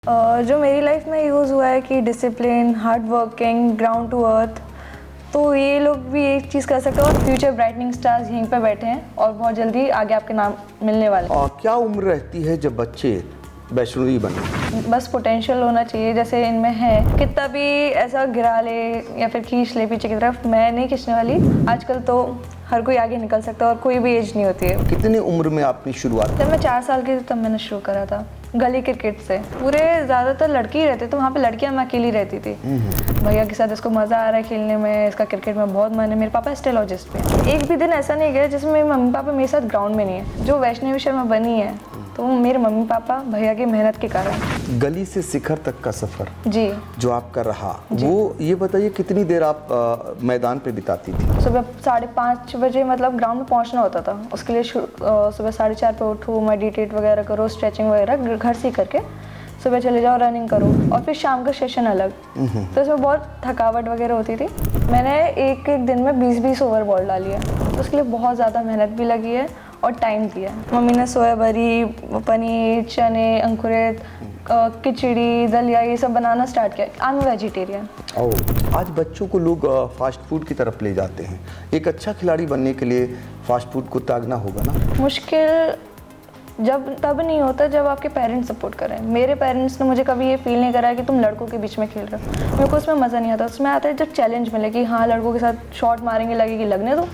जो मेरी लाइफ में यूज़ हुआ है कि discipline, hard working, ground to earth, तो ये लोग भी एक चीज़ कर सकते हैं और फ्यूचर ब्राइटनिंग स्टार्स यहीं पे बैठे हैं और बहुत जल्दी आगे आपके नाम मिलने वाले हैं। क्या उम्र रहती है जब बच्चे वैष्णवी बने? बस पोटेंशियल होना चाहिए, जैसे इनमें है। कितना भी ऐसा गिरा ले या फिर खींच ले पीछे की तरफ, मैं नहीं खींचने वाली। आजकल तो हर कोई आगे निकल सकता है और कोई भी एज नहीं होती है। कितनी उम्र में आपने शुरुआत? जब मैं 4 साल की थी तब मैंने शुरू करा था गली क्रिकेट से। पूरे ज़्यादातर लड़के ही रहते थे, वहाँ पे लड़कियाँ मैं अकेली रहती थी। भैया के साथ इसको मज़ा आ रहा है खेलने में, इसका क्रिकेट में बहुत मन है। मेरे पापा स्टेलॉजिस्ट पे। एक भी दिन ऐसा नहीं गया जिसमें मेरे मम्मी पापा मेरे साथ ग्राउंड में नहीं है। जो वैष्णवी शर्मा बनी है तो वो मेरे मम्मी पापा भैया की मेहनत के कारण। गली से शिखर तक का सफर जी जो आपका रहा, वो ये बताइए कितनी देर आप मैदान पे बिताती थी? सुबह 5:30 बजे मतलब ग्राउंड में पहुंचना होता था। उसके लिए सुबह 4:30 पे उठूँ, मेडिटेट वगैरह करो, स्ट्रेचिंग वगैरह घर से ही करके सुबह चले जाओ, रनिंग करो और फिर शाम का सेशन अलग। तो इसमें बहुत थकावट वगैरह होती थी। मैंने एक दिन में 20-20 ओवर बॉल डाली है, तो उसके लिए बहुत ज़्यादा मेहनत भी लगी है और टाइम दिया है। मम्मी ने सोया बरी, पनीर, चने, अंकुरित, खिचड़ी, दलिया ये सब बनाना स्टार्ट किया। I am vegetarian. आज बच्चों को लोग फास्ट फूड की तरफ ले जाते हैं। एक अच्छा खिलाड़ी बनने के लिए फास्ट फूड को त्यागना होगा ना? मुश्किल जब तब नहीं होता जब आपके पेरेंट्स सपोर्ट करें। मेरे पेरेंट्स ने मुझे कभी ये फील नहीं कराया कि तुम लड़कों के बीच में खेल रहे हो। मेरे को उसमें मज़ा नहीं आता। उसमें आता है जब चैलेंज मिले कि हाँ लड़कों के साथ शॉट मारेंगे, लगेगी, लगने दो।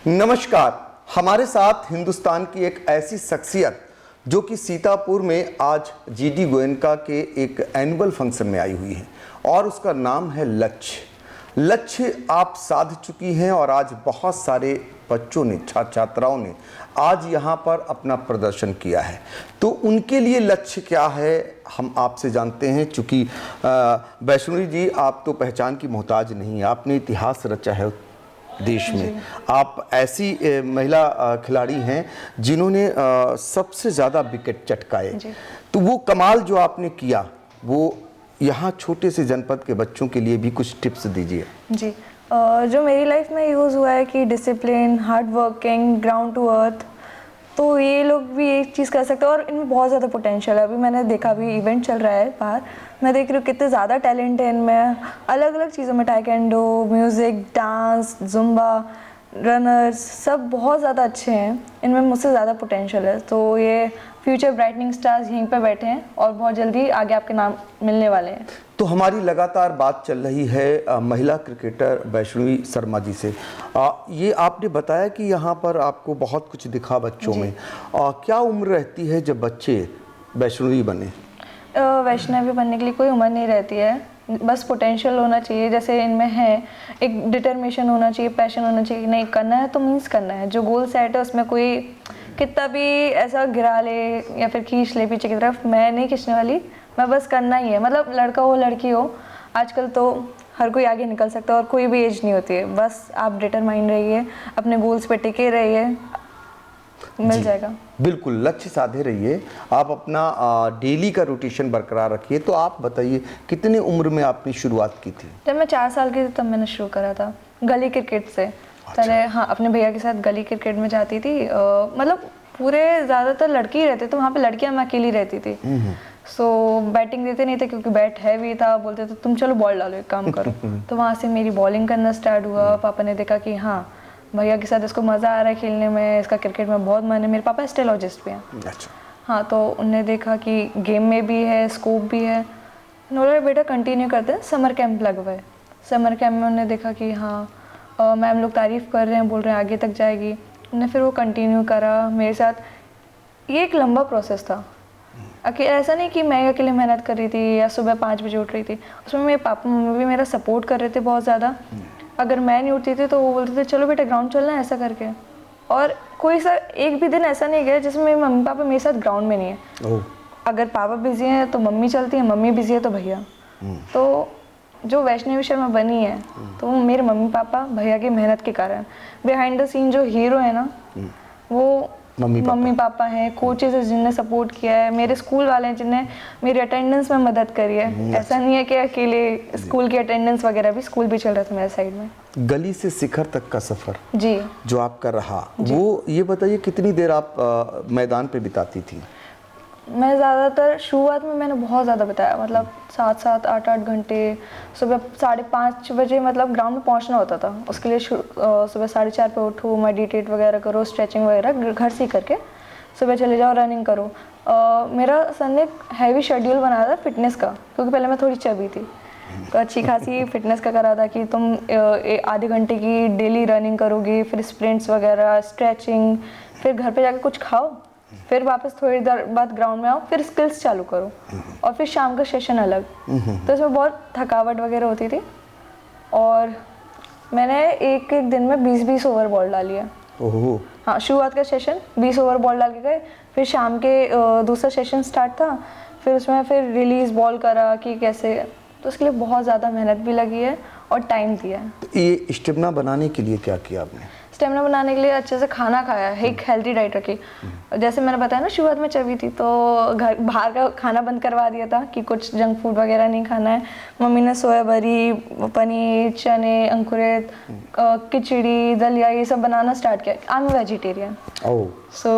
नमस्कार। हमारे साथ हिंदुस्तान की एक ऐसी शख्सियत जो कि सीतापुर में आज जीडी गोयनका के एक एनुअल फंक्शन में आई हुई है और उसका नाम है लक्ष्य। लक्ष्य आप साध चुकी हैं और आज बहुत सारे बच्चों ने, छात्र छात्राओं ने आज यहाँ पर अपना प्रदर्शन किया है। तो उनके लिए लक्ष्य क्या है हम आपसे जानते हैं। चूँकि वैष्णवी जी, आप तो पहचान की मोहताज नहीं, आपने इतिहास रचा है देश में। आप ऐसी महिला खिलाड़ी हैं जिन्होंने सबसे ज़्यादा विकेट चटकाए। तो वो कमाल जो आपने किया, वो यहाँ छोटे से जनपद के बच्चों के लिए भी कुछ टिप्स दीजिए। जी, जो मेरी लाइफ में यूज़ हुआ है कि discipline, hard working, ground to earth, तो ये लोग भी एक चीज़ कर सकते हैं और इनमें बहुत ज़्यादा पोटेंशियल है। अभी मैंने देखा, अभी इवेंट चल रहा है बाहर, मैं देख रही हूँ कितने ज़्यादा टैलेंट है इनमें, अलग अलग चीज़ों में, taekwondo, music, dance, Zumba, runners, सब बहुत ज़्यादा अच्छे हैं। इनमें मुझसे ज़्यादा पोटेंशियल है। तो ये फ्यूचर ब्राइटनिंग स्टार्स यहीं पे बैठे हैं और बहुत जल्दी आगे आपके नाम मिलने वाले हैं। तो हमारी लगातार बात चल रही है महिला क्रिकेटर वैष्णवी शर्मा जी से। ये आपने बताया कि यहाँ पर आपको बहुत कुछ दिखा बच्चों में। क्या उम्र रहती है जब बच्चे वैष्णवी बने? वैष्णवी बनने के लिए कोई उम्र नहीं रहती है, बस पोटेंशियल होना चाहिए। जैसे इनमें है, एक डिटर्मिनेशन होना चाहिए, पैशन होना चाहिए। नहीं करना है तो मीन्स करना है। जो गोल सेट है उसमें कोई कितना भी ऐसा गिरा ले या फिर खींच ले पीछे की तरफ, मैं नहीं खींचने वाली, मैं बस करना ही है। मतलब लड़का हो लड़की हो, आजकल तो हर कोई आगे निकल सकता है और कोई भी एज नहीं होती है। बस आप डिटरमाइन रहिए, अपने गोल्स पे टिके रहिए, मिल जाएगा। बिल्कुल, लक्ष्य साधे रहिए, आप अपना डेली का रोटेशन बरकरार रखिए। तो आप बताइए, कितने उम्र में आपने शुरुआत की थी? जब मैं 4 साल की थी तब मैंने शुरू करा था, गली क्रिकेट से। पहले हाँ, अपने भैया के साथ गली क्रिकेट में जाती थी। मतलब पूरे ज़्यादातर लड़के ही रहते थे वहाँ पे, लड़कियाँ मैं अकेली रहती थी। सो बैटिंग देते नहीं थे क्योंकि बैट हैवी था, बोलते थे तुम चलो बॉल डालो, एक काम करो। तो वहाँ से मेरी बॉलिंग करना स्टार्ट हुआ। पापा ने देखा कि हाँ, भैया के साथ इसको मज़ा आ रहा है खेलने में, इसका क्रिकेट में बहुत मन है। मेरे पापा एस्ट्रोलॉजिस्ट भी हैं। अच्छा। हाँ, तो उनने देखा कि गेम में भी है, स्कोप भी है। उन्होंने बेटा कंटिन्यू करते हैं, समर कैंप लगवाए। समर कैंप में उन्होंने देखा कि हाँ, मैम लोग तारीफ़ कर रहे हैं, बोल रहे हैं आगे तक जाएगी। उन्होंने फिर वो कंटिन्यू करा मेरे साथ। ये एक लंबा प्रोसेस था। ऐसा नहीं कि मैं अकेले मेहनत कर रही थी या सुबह 5 बजे उठ रही थी। उसमें मेरे पापा मम्मी भी मेरा सपोर्ट कर रहे थे बहुत ज़्यादा। अगर मैं नहीं उठती थी तो वो बोलते थे चलो बेटा ग्राउंड चलना है, ऐसा करके। और कोई सा एक भी दिन ऐसा नहीं गया जिसमें मेरे मम्मी पापा मेरे साथ ग्राउंड में नहीं है। अगर पापा बिजी हैं तो मम्मी चलती है, मम्मी बिजी है तो भैया। तो जो वैष्णवी शर्मा बनी है तो वो मेरे मम्मी पापा भैया की मेहनत के कारण। बिहाइंड द सीन जो हीरो है ना, वो मम्मी पापा हैं, कोचेस हैं जिनने सपोर्ट किया है, मेरे स्कूल वाले हैं जिनने मेरी अटेंडेंस में मदद करी है। ऐसा नहीं है कि अकेले स्कूल की अटेंडेंस वगैरह भी, स्कूल भी चल रहा था मेरे साइड में। गली से शिखर तक का सफ़र जी जो आपका रहा, वो ये बताइए कितनी देर आप मैदान पे बिताती थी? मैं ज़्यादातर शुरुआत में मैंने बहुत ज़्यादा बताया, मतलब 7-7, 8-8 घंटे। सुबह 5:30 बजे मतलब ग्राउंड में पहुंचना होता था। उसके लिए सुबह 4:30 पे उठो, मेडिटेट वगैरह करो, स्ट्रेचिंग वगैरह घर से ही करके सुबह चले जाओ, रनिंग करो। मेरा सर ने एक हैवी शेड्यूल बनाया था फिटनेस का, क्योंकि पहले मैं थोड़ी चबी थी। तो अच्छी खासी फिटनेस का करा था कि तुम आधे घंटे की डेली रनिंग करोगी, फिर स्प्रिंट्स वगैरह, स्ट्रेचिंग, फिर घर पे जाके कुछ खाओ, फिर वापस थोड़ी देर बाद ग्राउंड में आओ, फिर स्किल्स चालू करो, और फिर शाम का सेशन अलग। तो इसमें बहुत थकावट वगैरह होती थी। और मैंने एक दिन में 20-20 ओवर बॉल डाली है। ओहो। हाँ, शुरुआत का सेशन 20 ओवर बॉल डाल के गए, फिर शाम के दूसरा सेशन स्टार्ट था, फिर उसमें फिर रिलीज बॉल करा कि कैसे। तो उसके लिए बहुत ज़्यादा मेहनत भी लगी है और टाइम दिया है। तो ये स्टेमिना बनाने के लिए क्या किया आपने? स्टेमिना बनाने के लिए अच्छे से खाना खाया, एक हेल्दी डाइट रखी। जैसे मैंने बताया ना, शुरुआत में चबी थी तो घर बाहर का खाना बंद करवा दिया था कि कुछ जंक फूड वगैरह नहीं खाना है। मम्मी ने सोया बरी, पनीर, चने, अंकुरित, खिचड़ी, दलिया, ये सब बनाना स्टार्ट किया। I am vegetarian. सो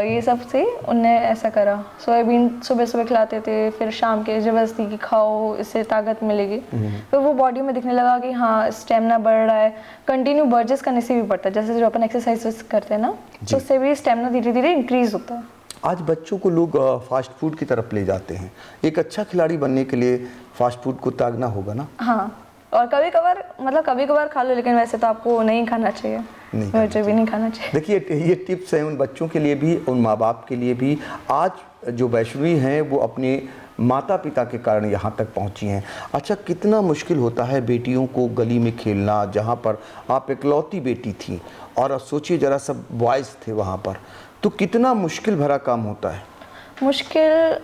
ये सब से उनने ऐसा करा। सोयाबीन सुबह सुबह खिलाते थे, फिर शाम के जबरदस्ती की खाओ, इससे ताकत मिलेगी। फिर वो बॉडी में दिखने लगा कि हाँ स्टेमिना बढ़ रहा है। कंटिन्यू बर्जेस करने से भी बढ़ता है, जैसे जो अपन एक्सरसाइज करते हैं ना, तो उससे भी स्टेमिना धीरे धीरे इंक्रीज होता है। आज बच्चों को लोग फास्ट फूड की तरफ ले जाते हैं। एक अच्छा खिलाड़ी बनने के लिए फास्ट फूड को त्यागना होगा ना? हाँ, और कभी कभार खा लो, लेकिन वैसे तो आपको नहीं खाना चाहिए, मुझे भी नहीं खाना चाहिए। देखिए, ये टिप्स हैं उन बच्चों के लिए भी, उन माँ बाप के लिए भी। आज जो वैष्णवी हैं वो अपने माता पिता के कारण यहाँ तक पहुँची हैं। अच्छा, कितना मुश्किल होता है बेटियों को गली में खेलना, जहाँ पर आप इकलौती बेटी थी और सोचिए ज़रा सब बॉयज़ थे वहाँ पर, तो कितना मुश्किल भरा काम होता है। मुश्किल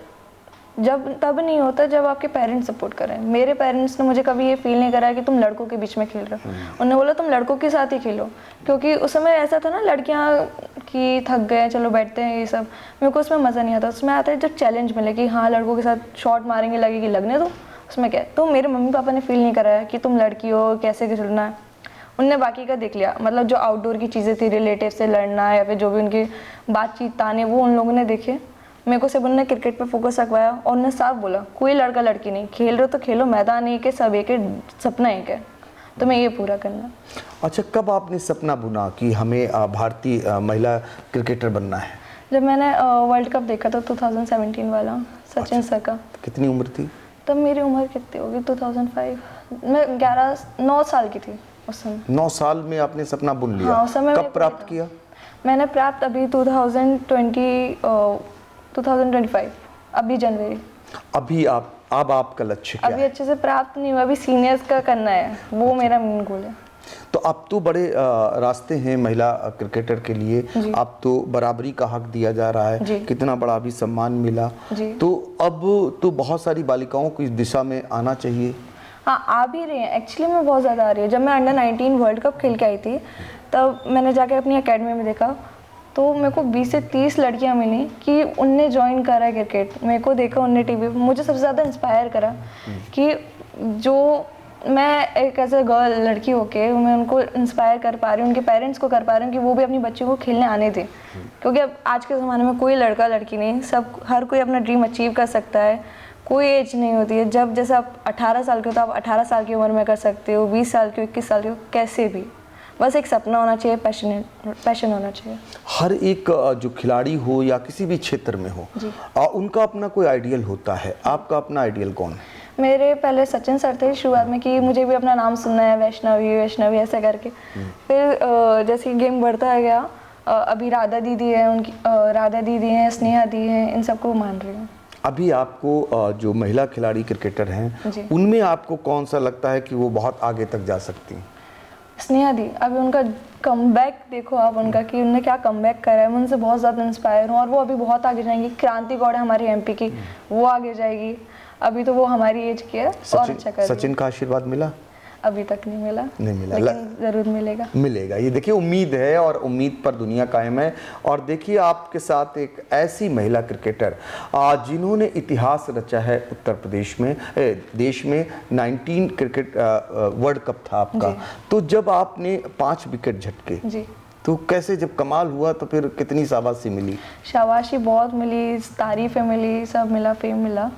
जब तब नहीं होता जब आपके पेरेंट्स सपोर्ट करें। मेरे पेरेंट्स ने मुझे कभी ये फील नहीं कराया कि तुम लड़कों के बीच में खेल रहे हो। उन्होंने बोला तुम लड़कों के साथ ही खेलो, क्योंकि उस समय ऐसा था ना, लड़कियां कि थक गए चलो बैठते हैं, ये सब मेरे को उसमें मज़ा नहीं आता। उसमें आता है जब चैलेंज मिले कि हाँ लड़कों के साथ शॉट मारेंगे, लगेगी लगने दो, उसमें क्या है। तो मेरे मम्मी पापा ने फील नहीं कराया कि तुम लड़की हो कैसे खेलना है। उनने बाकी का देख लिया, मतलब जो आउटडोर की चीज़ें थी, रिलेटिव से लड़ना या फिर जो भी उनकी बातचीत ताने, वो उन लोगों ने देखे। मेरे को सिर्फ उन्होंने क्रिकेट पे फोकस रखवाया और उन्होंने साफ बोला कोई लड़का लड़की नहीं, खेल रहे हो तो खेलो, मैदान एक है, सब एक है, सपना एक है, तो मैं ये पूरा करना। अच्छा, कब आपने सपना बुना कि हमें भारतीय महिला क्रिकेटर बनना है? जब मैंने वर्ल्ड कप देखा था 2017 वाला, सचिन सर का। कितनी उम्र थी तब? मेरी उम्र कितनी होगी, 2005, मैं 9 साल की थी उस समय। 9 साल में आपने सपना बुन लिया? हाँ, उस समय। कब प्राप्त किया? मैंने प्राप्त अभी 2025, अभी जनवरी। अभी अब आपका लक्ष्य क्या अभी है? अच्छे से प्राप्त नहीं हुआ, अभी सीनियर्स का करना है, वो मेरा मेन गोल है। तो अब तो बड़े रास्ते हैं महिला क्रिकेटर के लिए, अब तो बराबरी का हक दिया जा रहा है, कितना बड़ा अभी सम्मान मिला, तो अब तो बहुत सारी बालिकाओं को इस दिशा में आना चाहिए। हाँ, आ भी रही है, एक्चुअली में बहुत ज़्यादा आ रही है। जब मैं अंडर 19 वर्ल्ड कप खेल के आई थी, तब मैंने जाके अपनी एकेडमी में देखा, तो मेरे को 20 से 30 लड़कियां मिली कि उनने ज्वाइन करा है क्रिकेट। मेरे को देखा उनने टीवी पे, मुझे सबसे ज़्यादा इंस्पायर करा कि जो मैं एक ऐसे गर्ल लड़की होके मैं उनको इंस्पायर कर पा रही हूँ, उनके पेरेंट्स को कर पा रही हूँ कि वो भी अपनी बच्चों को खेलने आने दें। क्योंकि अब आज के ज़माने में कोई लड़का लड़की नहीं, सब हर कोई अपना ड्रीम अचीव कर सकता है, कोई एज नहीं होती है। जब जैसे आप 18 साल के हो तो आप 18 साल की उम्र में कर सकते हो, 20 साल के हो, 21 साल के हो, कैसे भी। बस एक सपना होना चाहिए, पैशन होना चाहिए। हर एक जो खिलाड़ी हो या किसी भी क्षेत्र में हो, उनका अपना कोई आइडियल होता है। आपका अपना आइडियल कौन है? मेरे पहले सचिन सर थे शुरुआत में कि मुझे भी अपना नाम सुनना है, वैष्णवी वैष्णवी ऐसे करके। फिर जैसे गेम बढ़ता गया, अभी राधा दीदी है, उनकी राधा दीदी हैं, स्नेहा दी हैं, इन सबको मान रही हूँ। अभी आपको जो महिला खिलाड़ी क्रिकेटर हैं, उनमें आपको कौन सा लगता है कि वो बहुत आगे तक जा सकती हैं? स्नेहा दी, अभी उनका कमबैक देखो आप उनका कि उन्होंने क्या कमबैक करा है। मैं उनसे बहुत ज़्यादा इंस्पायर हूँ और वो अभी बहुत आगे जाएंगी। क्रांति गौड़ है हमारी एमपी की, वो आगे जाएगी। अभी तो वो हमारी एज की है और अच्छा कर रही है। सचिन का आशीर्वाद मिला? अभी तक नहीं मिला, लेकिन ज़रूर मिलेगा। मिलेगा, ये देखिए उम्मीद है और उम्मीद पर दुनिया कायम है। और देखिए आपके साथ एक ऐसी महिला क्रिकेटर जिन्होंने इतिहास रचा है उत्तर प्रदेश में, देश में। 19 क्रिकेट वर्ल्ड कप था आपका, तो जब आपने 5 विकेट झटके जी, तो कैसे, जब कमाल हुआ तो फिर कितनी शाबाशी मिली? शाबाशी बहुत मिली, तारीफ़ें मिली, सब मिला, फेम मिला।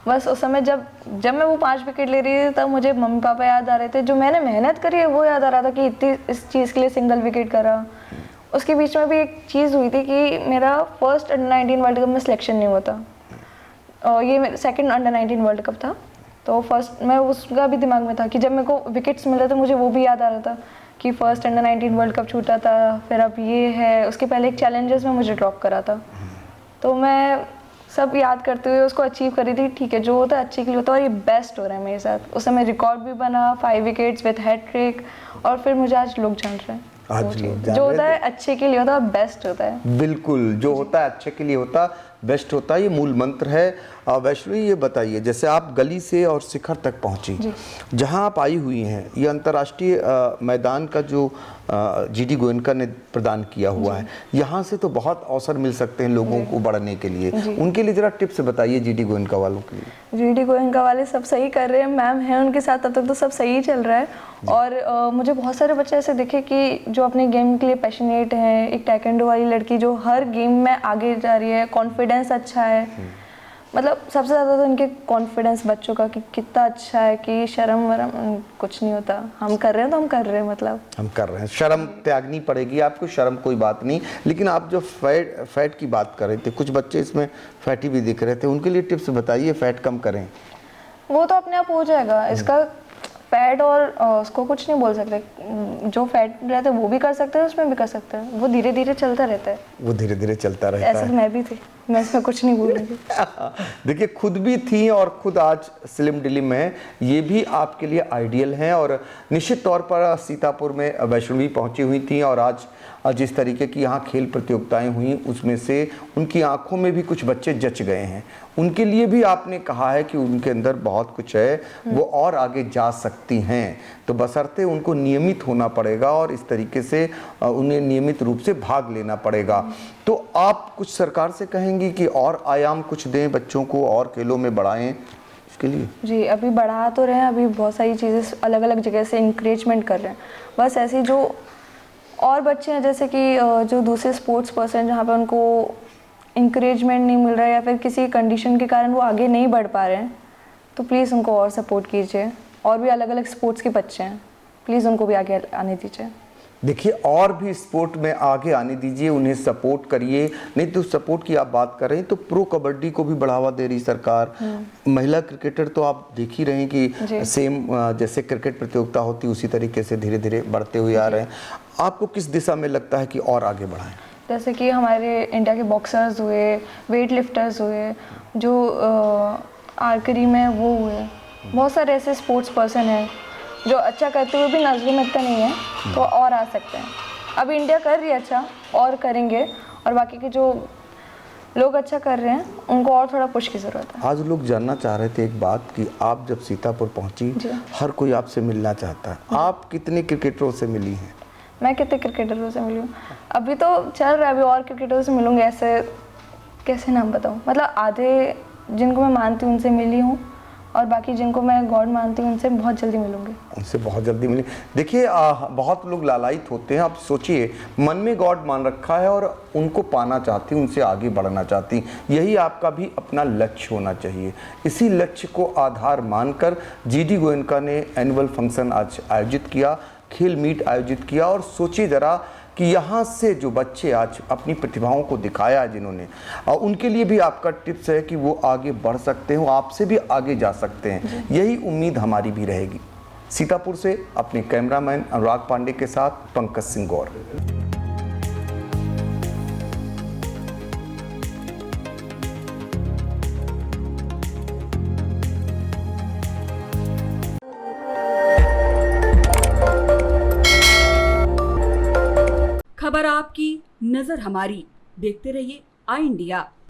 बस उस समय जब मैं वो 5 विकेट ले रही थी, तब मुझे मम्मी पापा याद आ रहे थे। जो मैंने मेहनत करी है वो याद आ रहा था कि इतनी इस चीज़ के लिए सिंगल विकेट करा। उसके बीच में भी एक चीज़ हुई थी कि मेरा फर्स्ट अंडर 19 वर्ल्ड कप में सिलेक्शन नहीं हुआ था, और ये मेरा सेकंड अंडर 19 वर्ल्ड कप था। तो फर्स्ट मैं उसका भी दिमाग में था कि जब मेरे को विकेट्स मिले थे, मुझे वो भी याद आ रहा था कि फर्स्ट अंडर 19 वर्ल्ड कप छूटा था, फिर अब ये है। उसके पहले एक चैलेंजर्स में मुझे ड्रॉप करा था, तो मैं सब याद करते हुए उसको अचीव करी थी। ठीक है, जो होता है अच्छे के लिए होता है, और ये बेस्ट हो रहा है मेरे साथ। उस समय रिकॉर्ड भी बना, 5 विकेट्स विद हैट्रिक, और फिर मुझे आज लोग जान रहे हैं। आज लोग जो होता है अच्छे के लिए होता है, बेस्ट होता है। बिल्कुल, जो होता है अच्छे के लिए होता, बेस्ट होता है, ये मूल मंत्र है। वैष्णवी, ये बताइए, जैसे आप गली से और शिखर तक पहुंची, जहां आप आई हुई हैं, ये अंतर्राष्ट्रीय मैदान का जो जीडी गोयनका ने प्रदान किया हुआ है, यहाँ से तो बहुत अवसर मिल सकते हैं लोगों को बढ़ने के लिए। उनके लिए जरा टिप्स बताइए, जीडी गोयनका वालों के लिए। जीडी गोयनका वाले सब सही कर रहे हैं, मैम हैं उनके साथ, तब तक तो सब सही चल रहा है। और मुझे बहुत सारे बच्चे ऐसे दिखे कि जो अपने गेम के लिए पैशनेट हैं। एक टैकेंडो वाली लड़की जो हर गेम में आगे जा रही है, कॉन्फिडेंस अच्छा है। मतलब सबसे ज़्यादा तो इनके कॉन्फिडेंस बच्चों का कि कितना अच्छा है कि शर्म वरम कुछ नहीं होता, हम कर रहे हैं तो हम कर रहे हैं, मतलब हम कर रहे हैं। शर्म त्यागनी पड़ेगी आपको, शर्म कोई बात नहीं। लेकिन आप जो फैट की बात कर रहे थे, कुछ बच्चे इसमें फैटी भी दिख रहे थे, उनके लिए टिप्स बताइए, फैट कम करें। वो तो अपने आप हो जाएगा। इसका फैट और उसको कुछ नहीं बोल सकते। जो फैट रहता है वो भी कर सकते हैं, उसमें भी कर सकते हैं। वो धीरे धीरे चलता रहता है। वो धीरे धीरे चलता रहता है। ऐसे मैं भी थी। मैं इसमें कुछ नहीं बोलूँगी। देखिए, खुद भी थी और खुद आज स्लिम डिली में, ये भी आपके लिए आइडियल हैं। और निश्चित तौर पर सीतापुर में वैष्णवी पहुंची हुई थी और आज जिस तरीके की यहाँ खेल प्रतियोगिताएं हुई उसमें से उनकी आंखों में भी कुछ बच्चे जच गए हैं। उनके लिए भी आपने कहा है कि उनके अंदर बहुत कुछ है, वो और आगे जा सकती हैं, तो बशर्ते उनको नियमित होना पड़ेगा और इस तरीके से उन्हें नियमित रूप से भाग लेना पड़ेगा। तो आप कुछ सरकार से कहेंगी कि और आयाम कुछ दें बच्चों को और खेलों में बढ़ाएं इसके लिए? जी, अभी बढ़ा तो रहे हैं, अभी बहुत सारी चीज़ें अलग अलग जगह से इंकरेजमेंट कर रहे हैं। बस ऐसी जो और बच्चे हैं जैसे कि जो दूसरे स्पोर्ट्स पर्सन जहाँ पे उनको इंकरेजमेंट नहीं मिल रहा है या फिर किसी कंडीशन के कारण वो आगे नहीं बढ़ पा रहे हैं, तो प्लीज़ उनको और सपोर्ट कीजिए। और भी अलग अलग स्पोर्ट्स के बच्चे हैं, प्लीज़ उनको भी आगे आने दीजिए। देखिए, और भी स्पोर्ट में आगे आने दीजिए, उन्हें सपोर्ट करिए। नहीं तो सपोर्ट की आप बात कर रहे हैं तो प्रो कबड्डी को भी बढ़ावा दे रही सरकार। महिला क्रिकेटर तो आप देख ही रहे हैं कि सेम जैसे क्रिकेट प्रतियोगिता होती उसी तरीके से धीरे धीरे बढ़ते हुए आ रहे हैं। आपको किस दिशा में लगता है कि और आगे बढ़ाएं? जैसे कि हमारे इंडिया के बॉक्सर्स हुए, वेट लिफ्टर्स हुए, जो आर्चरी में वो हुए, बहुत सारे ऐसे स्पोर्ट्स पर्सन हैं जो अच्छा करते हुए भी नजरों में इतना नहीं है, तो और आ सकते हैं। अभी इंडिया कर रही है अच्छा, और करेंगे, और बाकी के जो लोग अच्छा कर रहे हैं उनको और थोड़ा पुश की ज़रूरत है। आज लोग जानना चाह रहे थे एक बात कि आप जब सीतापुर पहुंची, हर कोई आपसे मिलना चाहता है, आप कितने क्रिकेटरों से मिली हैं? मैं कितने क्रिकेटरों से मिली हूँ? अभी तो चल रहा है, अभी और क्रिकेटरों से मिलूँगी। ऐसे कैसे नाम बताऊँ, मतलब आधे जिनको मैं मानती हूँ उनसे मिली हूँ, और बाकी जिनको मैं गॉड मानती हूँ उनसे बहुत जल्दी मिलूँगी। उनसे बहुत जल्दी मिली। देखिए, बहुत लोग लालायित होते हैं। आप सोचिए, मन में गॉड मान रखा है और उनको पाना चाहती, उनसे आगे बढ़ना चाहती। यही आपका भी अपना लक्ष्य होना चाहिए। इसी लक्ष्य को आधार मानकर जीडी गोयनका ने एनुअल फंक्शन आज आयोजित किया, खेल मीट आयोजित किया। और सोचिए ज़रा कि यहाँ से जो बच्चे आज अपनी प्रतिभाओं को दिखाया है जिन्होंने, उनके लिए भी आपका टिप्स है कि वो आगे बढ़ सकते हो, आपसे भी आगे जा सकते हैं। यही उम्मीद हमारी भी रहेगी। सीतापुर से अपने कैमरामैन अनुराग पांडे के साथ पंकज सिंह गौर। खबर आपकी, नजर हमारी। देखते रहिए आई इंडिया।